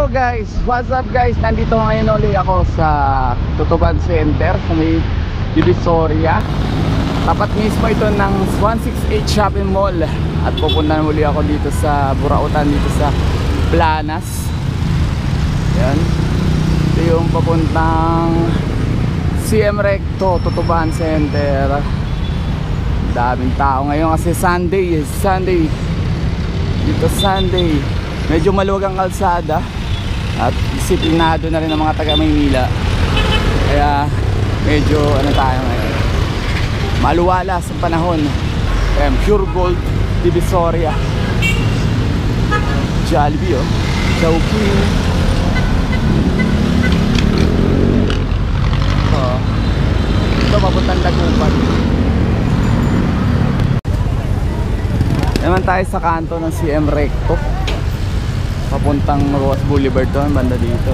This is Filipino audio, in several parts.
Hello guys, what's up guys? Nandito ngayon ulit ako sa Tutuban Center sa may Divisoria. Tapat mismo ito ng 168 Shopping Mall. At pupunta muli ako dito sa Burautan, dito sa Planas. Yan. Ito yung papuntang CM Recto, Tutuban Center. Daming tao ngayon kasi Sunday. Dito Sunday. Medyo maluwag ang kalsada at disiplinado na rin ang mga taga Maynila. Kaya medyo ano tayo ngayon, maluwala sa panahon. Pure Gold, Divisoria, Jollibee, Chowking. Ito papuntang Dagupan. Naman tayo sa kanto ng CM Recto, papuntang Roas Boulevard doon, banda dito.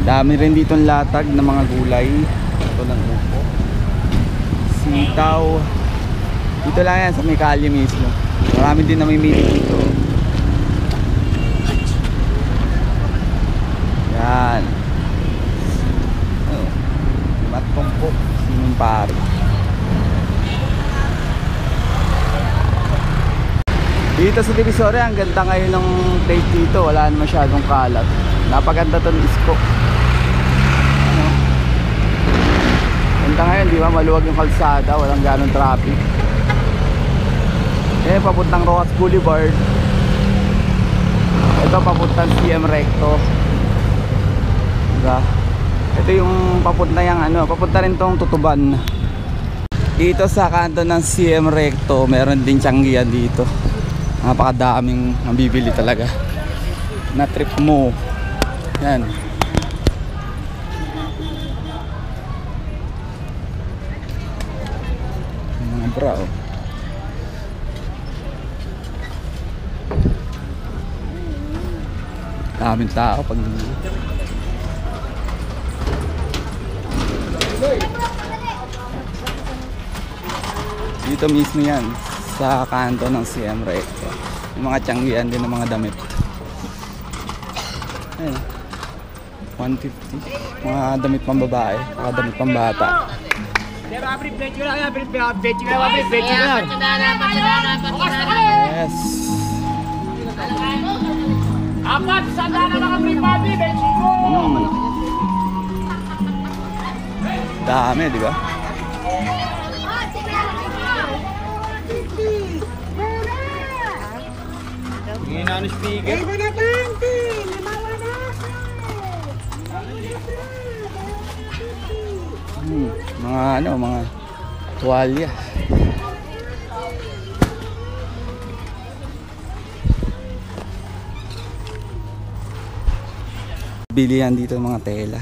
Dami rin dito ng latag ng mga gulay. Ito ng upo, sitaw. Dito lang yan sa may kalye mismo. Marami din na may mili dito. Yan. Matpongpok, sinong pari. Dito sa Divisoria, ang ganda ngayon ng place dito. Wala na masyadong kalat. Napaganda itong disco. Ano? Ganda ngayon, di ba? Maluwag yung kalsada. Walang ganong traffic. Eh, papuntang Roas Boulevard. Ito papuntang CM Recto. Diba? Ito yung papunta yung ano, papunta rin tong Tutuban. Dito sa kanto ng CM Recto, meron din Tianggian dito. Napakadaming mabibili talaga na trip mo. Yan. Mga bra, oh. Daming tao pag dito mismo yan sa kanto ng CM Recto. Yung mga Tianggian din ng mga damit. Ayun, 150. Mga damit pang babae, mga damit pang bata. Yes. Apat, sanda na mga pribadi, Benchiko. Dami, di ba? Ano speaker? Mga ano, mga tuwalya. Bilihan dito mga tela.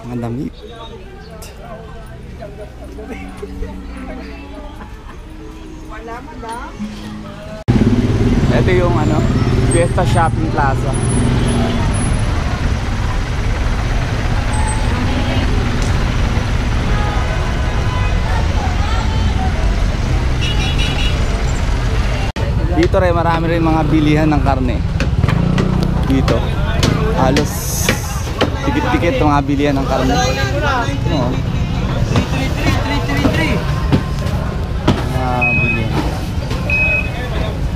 Mga damit. Ito yung ano, Fiesta Shopping Plaza. Dito rin marami rin mga bilihan ng karne. Dito halos tikit-tikit itong mga bilihan ng karne. No. Bilihan.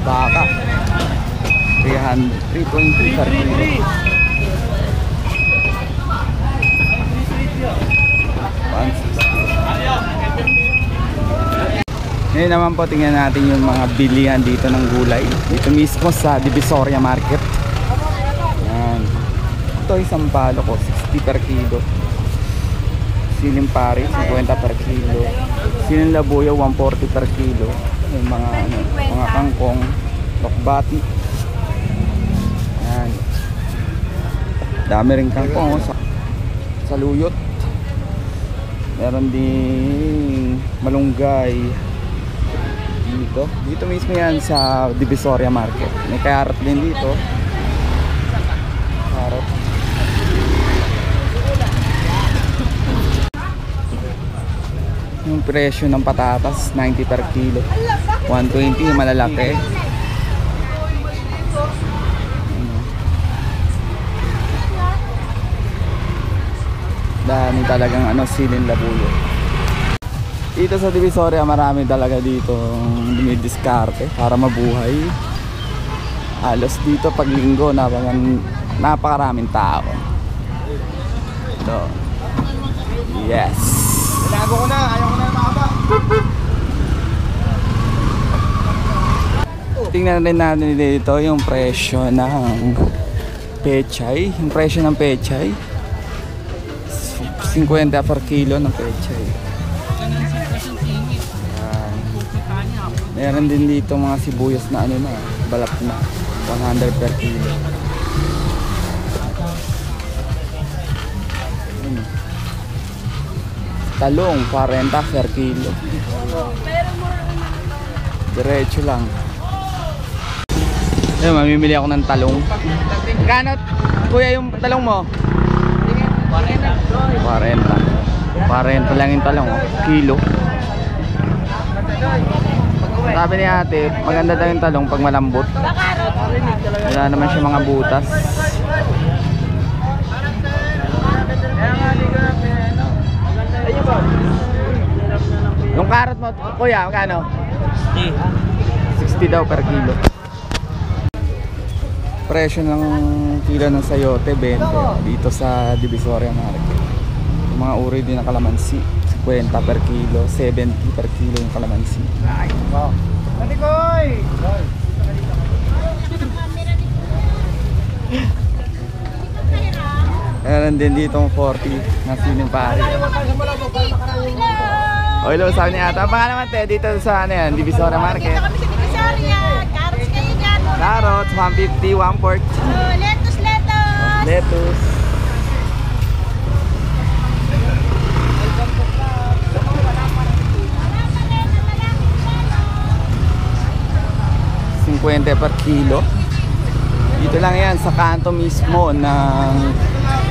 Baka 3.3 per kilo. Ngayon naman po tingnan natin yung mga bilihan dito ng gulay. Dito mismo sa Divisoria Market. Yan. Ito isang palo ko, 60 per kilo. Siling pari, 50 per kilo. Siling labuyo, 140 per kilo. Yung mga ano, mga kangkong, lokbati. Yan. Dami rin kangkong sa luyot. Meron din malunggay. Dito mismo yan sa Divisoria Market. May carrot din dito. Carrot. presyo ng patatas, 90 per kilo. 120 yung malalaki. Dami talagang silin labuyo. Dito sa Divisoria marami talaga dito dumidiskarte para mabuhay. Halos dito pag linggo napakaraming tao. Ito. Yes. Tinago ko na, ayaw ko na makaba. Tingnan rin natin dito yung presyo ng pechay. Yung presyo ng pechay 50 per kilo ng pechay. Meron din dito mga sibuyas na balat na 100 per kilo. Talong 40 per kilo. Diretso lang. Ayun, mamimili ako ng talong. Kanot, kuya, yung talong mo? 40 lang yung talong, kilo. Sabi ni ate, maganda daw yung talong pag malambot. Wala naman siya mga butas. Yung carrot mo, kuya, magkano? 60 daw per kilo. Presyo ng kilo ng sayote 20 dito sa Divisoria Market. Yung mga uri din ng kalamansi 50 per kilo, 70 per kilo yung kalamansi. Wow. Ate Koy! Meron din dito 40 na sining pari. O hello, sabi niya ata. Baka naman te, dito sa Divisoria Market. Dito kami sa Divisoria. Carrots kayo dyan. Carrots, 150, 1/4. Lettuce, lettuce. Lettuce. $50 per kilo. Dito lang yan sa kanto mismo ng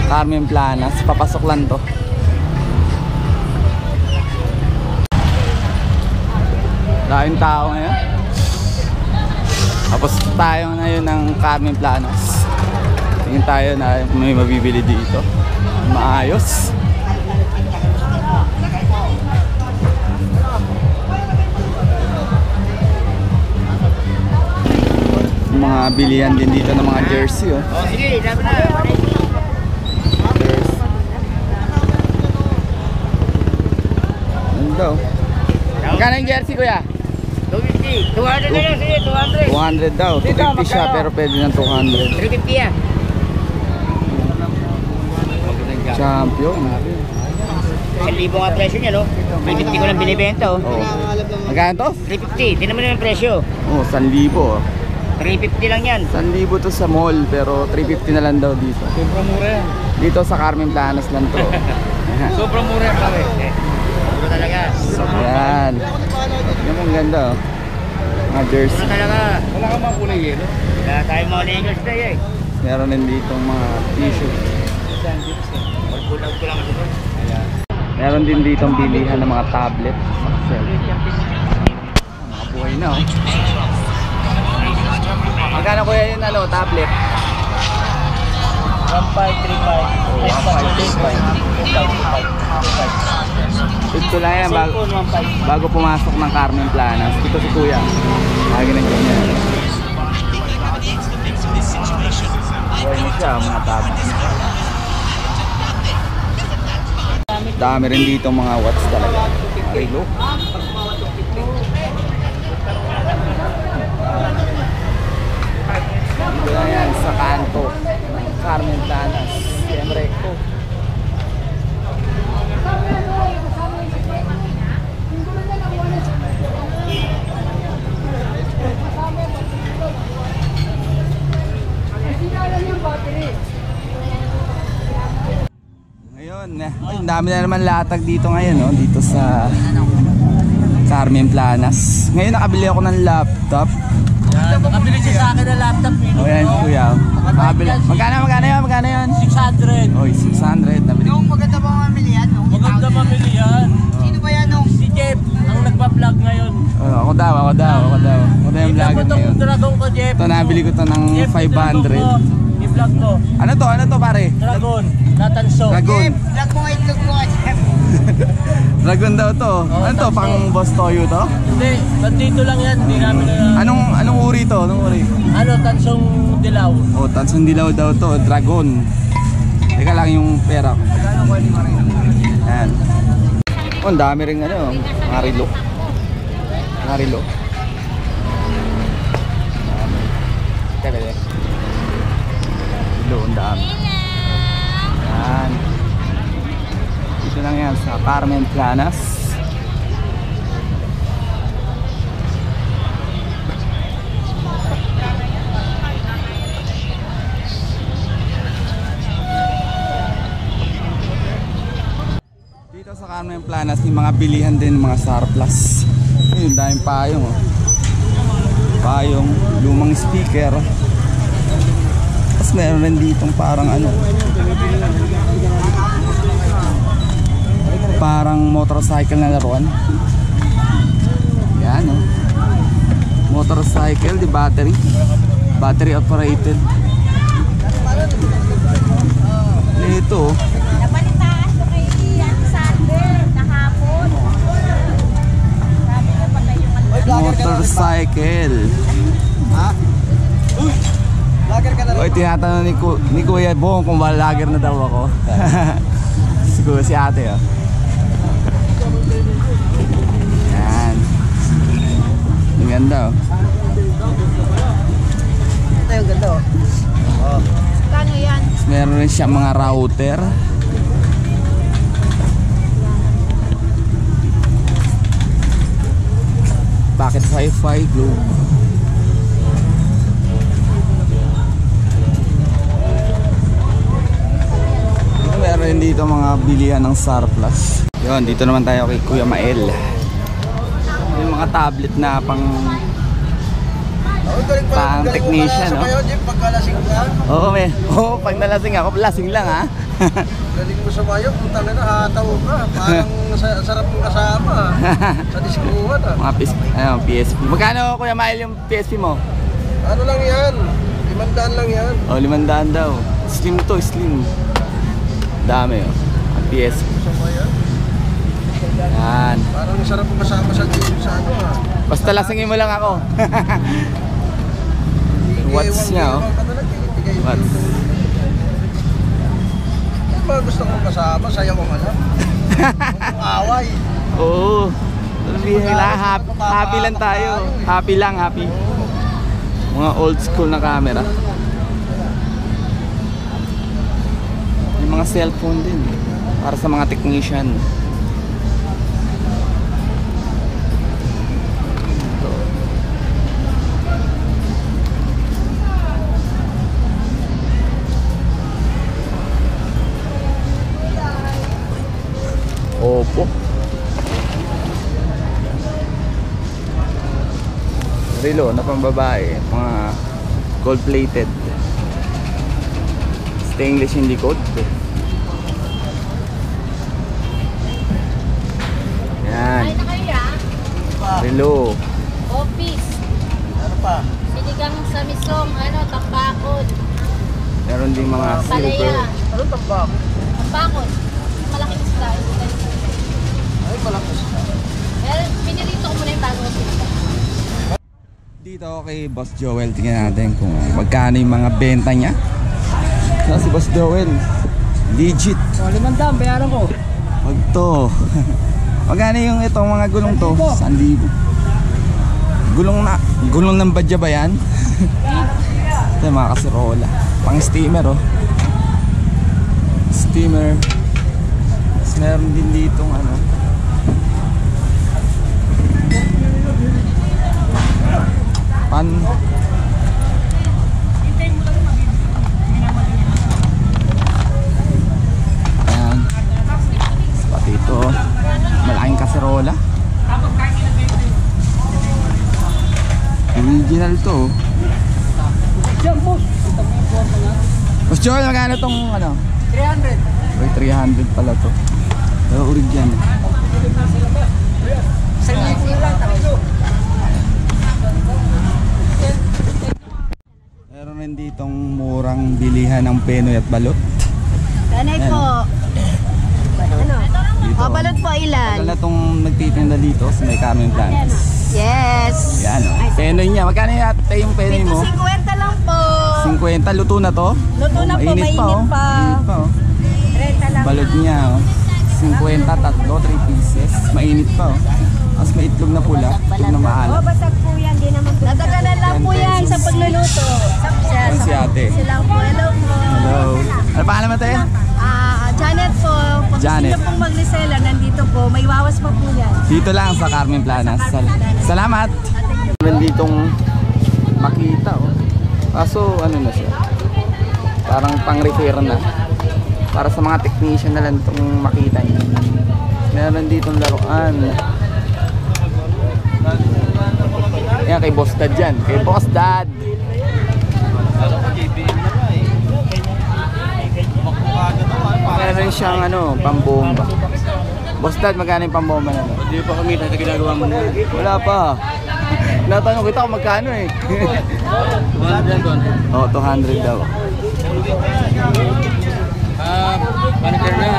Carmen Planas. Papasok lang to. Daming tao ngayon. Tapos tayo ngayon ng Carmen Planas. Tingin tayo na may mabibili dito. Maayos. Mga bilihan din dito ng mga jersey, oh. Oh, sige, dapat na. Jersey. Ano daw? Magkano yung jersey, kuya? 250. 200 na lang, sige, 200. 200 daw. 250 siya pero pwede ng 200. 350 yan. Champion. 1,000 nga presyo niya, no? 350 ko lang binibenta, oh. Oh. Magkano to? 350, di naman yung presyo. Oh, 1,000. 350 lang yan. 1,000 to sa mall pero 350 na lang daw dito. Sobrang mura yan. Dito sa Carmen Planas lang to. Sobrang mura yan, pare. Mura talaga. Ayan. Yan ang ganda, oh. Mga jersey. Mura talaga. Wala kang mga kulay yelo? Wala tayong mga Lakers na eh. Meron din dito mga t-shirt. Pag-pulag ko lang ito. Meron din dito ang bilihan ng mga tablet. Mga buhay na, oh. Magkano kuya yun, tablet? 1,535. Ito lang yan, bago pumasok ng Carmen Planas. Ito si kuya. Lagi ng ganyan. Buhay na siya, mga tablet. Dami rin dito mga watch talaga. Relo. Dito lang yan sa kanto ng Carmen Planas. Siyempre ko. Ngayon, ang dami na naman latag dito ngayon, no? Dito sa Carmen Planas. Ngayon nakabili ako ng laptop. Nakabili siya sa akin ng laptop. O yan, kuya. Nakabili. Magkano yan? 600. Oy, 600. Nabili. Maganda ba mamili yan? Maganda mamili yan. Sino ba yan? Si vlog ngayon. dragon ko, Jeff. Ito, nabili ko to ng Jeff, 500. I-vlog mo. Ano to pare? Dragon. Natanso. Dragon. Vlog mo itlog mo, Jeff. Dragon daw to. Ano to, pang Boss Toyo to? Hindi, nandito lang yan. Hindi namin na... Anong uri to? Anong uri? Tansong dilaw. Oh, tansong dilaw daw to, Dragon. Teka lang yung pera ko. Yan. Oh, ang dami rin mga relo. Mga relo. Teka lang. Relo, ang dami. Yan. Dito lang yan sa Carmen Planas. Dito sa Carmen Planas, may mga bilihan din, mga surplus. Ayun, daming payong, oh. Payong, lumang speaker. Tapos meron rin ditong parang parang motorcycle na laruan. Yan, oh. Motorcycle, di battery operated. Ito, oh. Napalitaan ko kay Sander kahapon. Sabi niya patay yung Motorcycle. Ha? Uy! Lager ka na Oy, tinatanong ni Kuya Bong kung lager na daw ako. Siguro si ate, oh. Yan. Ang ganda, oh. Ito yung ganda, oh. Kano yan? Meron rin siya mga router. Bakit Wi-Fi, Globe? Meron rin dito mga bilihan ng surplus. Yun, dito naman tayo kay Kuya Mael. Yung mga tablet na pang technician, no? Sabayo, Jeff, pagkalasing ka. Oo, pag nalasing ako, lasing lang, ha. Galing mo sa bayo, punta na hataw ka. Parang sarap mong kasama. Sa diskuhan, ah. Mga PSP. Magkano, Kuya Mael, yung PSP mo? Ano lang yan? 500 lang yan. Oh, 500 daw. Slim to, slim. Dami, oh. Ang PSP. Sabayo. Yan. Parang sarap mong kasama sa ano, ah. Basta lasingin mo lang ako. Watts niya, oh. Watts. Ano ba gusto kong kasama? Sayaw mo lang. Away. Oo. Happy lang tayo. Happy lang, happy. Mga old school na camera. Yung mga cellphone din. Para sa mga technician. Opo. Relo na pambabae, mga gold plated. Stainless yung likod. Yan. Ay na kayo Relo. Office. Ano pa? Sinigang sa misong, tambakod. Meron din mga silver. Palaya. Ano tambak? Tambakod. Malaking isda. Ay, malakas na. Pero pinirito ko muna yung bago sila. Dito kay Boss Joel, tingnan natin kung magkano yung mga benta niya. So, si Boss Joel, legit. O, 500, bayaran ko. Wag to. Magkano yung itong mga gulong to? 1,000. Gulong ng badya ba yan? Ito yung mga kasirola. Pang steamer, oh. Steamer. Tapos meron din ditong pan. Ayan. Pati ito, malaking kaserola. Original to. Boss Joel, magkano tong 300. Ay, 300 pala to. Pero original. Sa libo lang, takso. Meron rin ditong murang bilihan ng penoy at balot. Tanay Ayan. po. Ano? Dito. O, balot po ilan? Tagal na itong nagtitinda dito sa may Carmen Plantas. Yes. Yan o. Penoy niya. Magkano yung penoy mo? 50 lang po. 50. Luto na to? Luto na po, mainit pa. Mainit pa oh. 30 lang. Balot niya oh. 50, tatlo, 3 pieces. Mainit pa oh. Tapos may itlog na pula, itlog na O, maalat. basag po yan. Di naman po. Nadaganan lang po yan sa pagluluto. Yan si ate. Sila po. Hello po. Hello. Ano pangalan mo tayo? Janet po. Pag Janet. gusto niyo pong mag-resella, nandito po. May wawas pa po yan. Dito lang sa Carmen Planas. Salamat. Meron ditong makita oh. Kaso ano na siya. Parang pang-repair na. Para sa mga technician na lang itong makita niyo. Meron ditong laruan. Yan kay Boss Dad yan. Kay Boss Dad. Meron siyang ano, pambomba. Boss Dad, magkano yung pambomba na to? Hindi pa kami na ginagawa mo na. Wala pa. Natanong kita kung magkano eh. Oh, 200 daw. Manager na.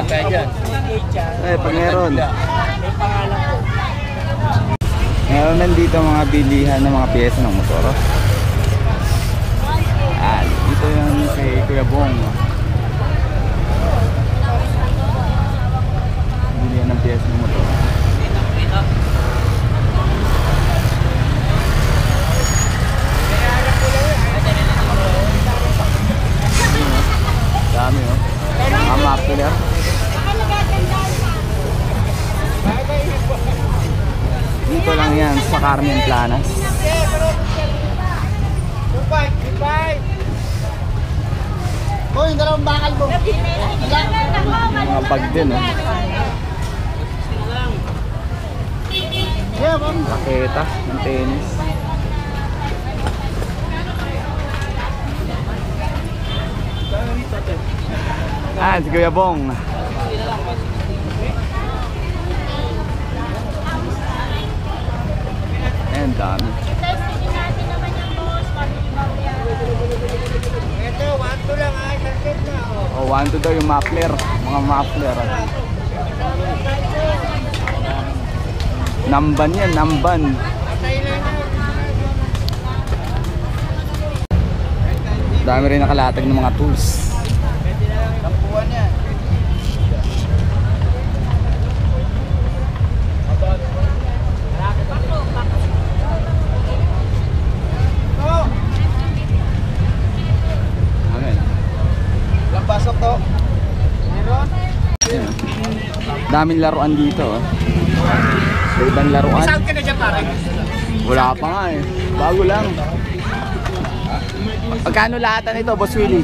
Tayo dyan. Pag meron. Meron nandito mga bilihan ng mga piyesa ng motor. Dito yung kay Kuya Bong. Bilihan ng piyesa ng motor. Dami oh. Mga muffler. Dito lang yan sa Carmen Planas. Hoy, dalawang bakal mo. Mga bag din oh. Raketa ng tennis. Si Kuya Bong. Ayan, dami. Ito, 1-2 lang ha. Sarkit na. Oh, 1-2 daw yung muffler. Mga muffler. Namban yan, namban. Dami rin nakalatag ng mga tools. Kampuan yan. Ayan. Ilang pasok to? Meron? Ayan, oh. Daming laruan dito. Oh. Sa ibang laruan. Saan ka na dyan pare? Wala pa nga eh. Bago lang. Magkano lahatan ito, Boss Willie?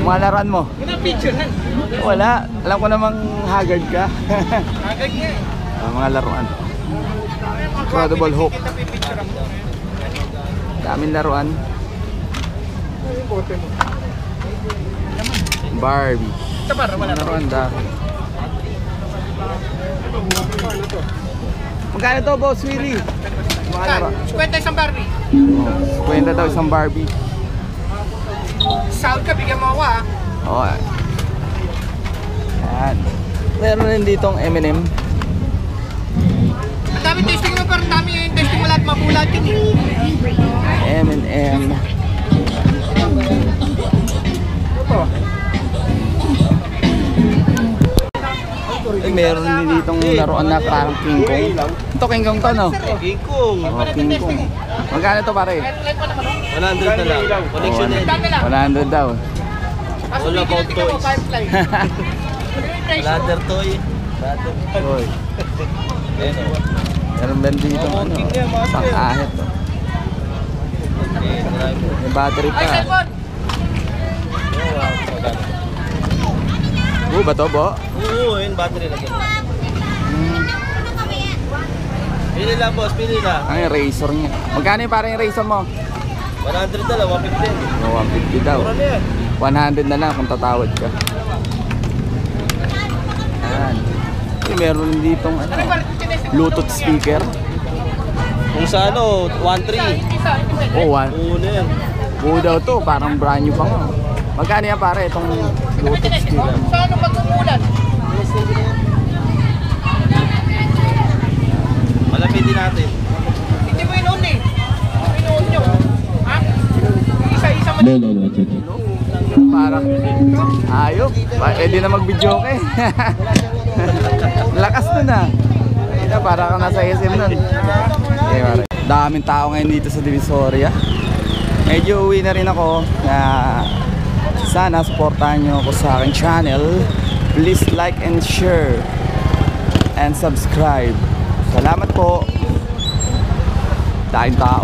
Mga laruan mo? Yung picture han. Wala. Alam ko namang haggard ka. Agad niya eh. Mga laruan. Incredible Hulk. Daming laruan. Barbie. Ito para wala Mga laruan dami. Magkano to, Boss Willie? Mga laruan. Kwenta isang Barbie. Oh, kwenta daw isang Barbie. Sound ka, bigyan mo ako ha. Oo. Yan. Meron rin ditong M&M. Ang dami testing mo, pero ang dami yung testing mo lahat mabulat yun eh. M&M. Meron din ditong laruan na parang King Kong. Ito King Kong to, no? King Kong. Oh, King Kong. Magkano to, pare? 100 na lang. Connection na yun. 100 daw. Wala pa toys. Ladder toy. Hoy. Meron din dito ano, pang-ahit to. May battery pa. Ba to, Bo? Oo, yun battery na ganun. Pili lang boss, pili lang. Ang eraser niya. Magkano yung parang eraser mo? 100 na lang, 150. 150 daw. Mura na yan. 100 na lang kung tatawad ka. Ayan. Meron ditong ano, Bluetooth speaker. Kung sa ano, 1.3. Oh, one. Una yan. Buo daw to, parang brand new pa nga. Magkano yan pare itong Bluetooth speaker? Malapit din natin. Parang ayop. Pwede na mag-video ka eh. Lakas nun ah. Ito, parang ka nasa SM nun. Okay, pare. Daming tao ngayon dito sa Divisoria. Medyo uwi na rin ako. Sana supportahan nyo ako sa aking channel. Please like and share and subscribe. Salamat po. Daming tao.